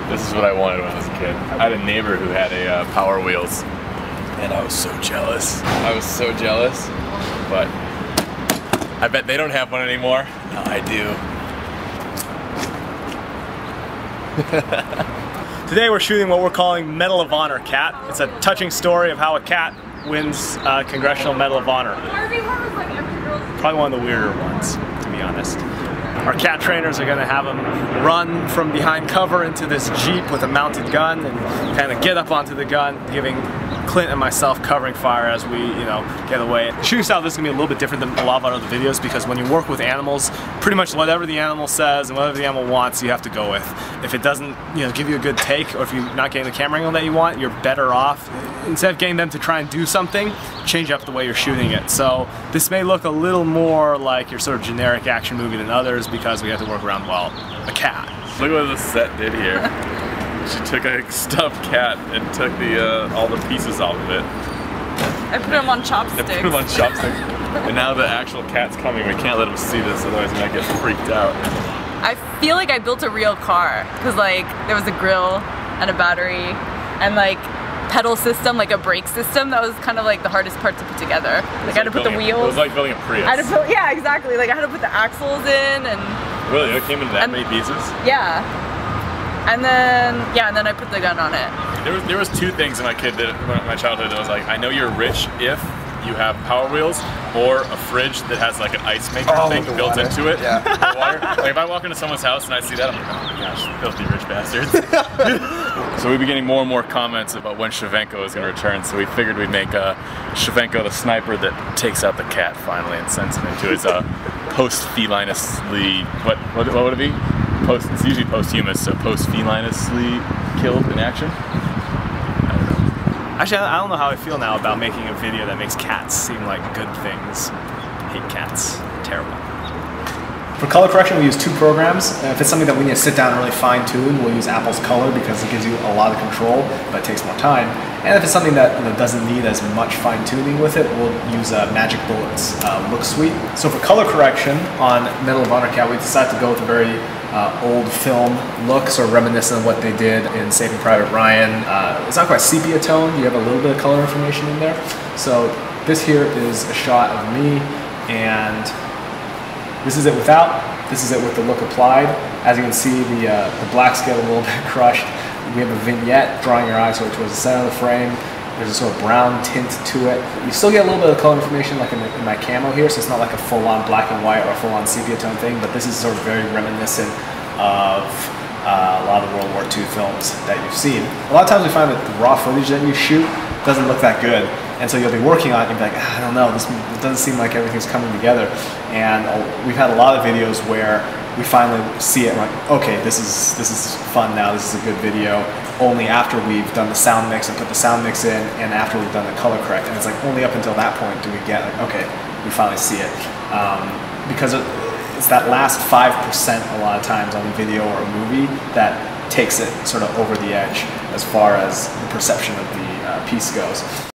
This is what I wanted when I was a kid. I had a neighbor who had a Power Wheels, and I was so jealous. I was so jealous, but I bet they don't have one anymore. No, I do. Today we're shooting what we're calling Medal of Honor Cat. It's a touching story of how a cat wins Congressional Medal of Honor. Probably one of the weirder ones, to be honest. Our cat trainers are going to have him run from behind cover into this Jeep with a mounted gun and kind of get up onto the gun, giving Clint and myself covering fire as we, get away. The shooting style of this is going to be a little bit different than a lot of our other videos because when you work with animals, pretty much whatever the animal says and whatever the animal wants, you have to go with. If it doesn't, give you a good take, or if you're not getting the camera angle that you want, you're better off, instead of getting them to try and do something, change up the way you're shooting it. So this may look a little more like your sort of generic action movie than others because we have to work around, well, a cat. Look what the set did here. She took a stuffed cat and took all the pieces off of it. I put them on chopsticks. I put them on chopsticks. And now the actual cat's coming. We can't let him see this, otherwise he might get freaked out. I feel like I built a real car because there was a grill and a battery and pedal system, a brake system. That was kind of the hardest part to put together. I had to put the wheels. It was like building a Prius. Yeah, exactly. I had to put the axles in and. Really? It came in that many pieces? Yeah. And then I put the gun on it. There was two things in my childhood that was I know you're rich if you have Power Wheels or a fridge that has an ice maker thing built into it. Yeah. Water. If I walk into someone's house and I see that, I'm like, oh my gosh, filthy rich bastards. So we've been getting more and more comments about when Shavenko is going to return, so we figured we'd make Shavenko the sniper that takes out the cat finally and sends him into his post-felinously, what would it be? It's usually posthumous, so post-felinously killed in action. Actually, I don't know how I feel now about making a video that makes cats seem like good things. I hate cats. Terrible. For color correction, we use two programs. If it's something that we need to sit down and really fine tune, we'll use Apple's Color because it gives you a lot of control, but it takes more time. And if it's something that doesn't need as much fine tuning with it, we'll use Magic Bullet's Look Suite. So for color correction on Medal of Honor Cat, we decided to go with a very old film look, sort of reminiscent of what they did in Saving Private Ryan. It's not quite sepia tone, you have a little bit of color information in there. So this here is a shot of me, and this is it without, this is it with the look applied. As you can see, the blacks get a little bit crushed. We have a vignette drawing your eye towards the center of the frame. There's a sort of brown tint to it. You still get a little bit of color information in my camo here, so it's not like a full-on black and white or a full-on sepia tone thing, but this is sort of very reminiscent of a lot of World War II films that you've seen. A lot of times we find that the raw footage that you shoot doesn't look that good, and so you'll be working on it and you'll be like, I don't know, it doesn't seem like everything's coming together. And we've had a lot of videos where we finally see it and we're like, okay, this is fun now, this is a good video, only after we've done the sound mix and put the sound mix in, and after we've done the color correct. And it's only up until that point do we get okay, we finally see it. Because it's that last 5% a lot of times on a video or a movie that takes it sort of over the edge as far as the perception of the piece goes.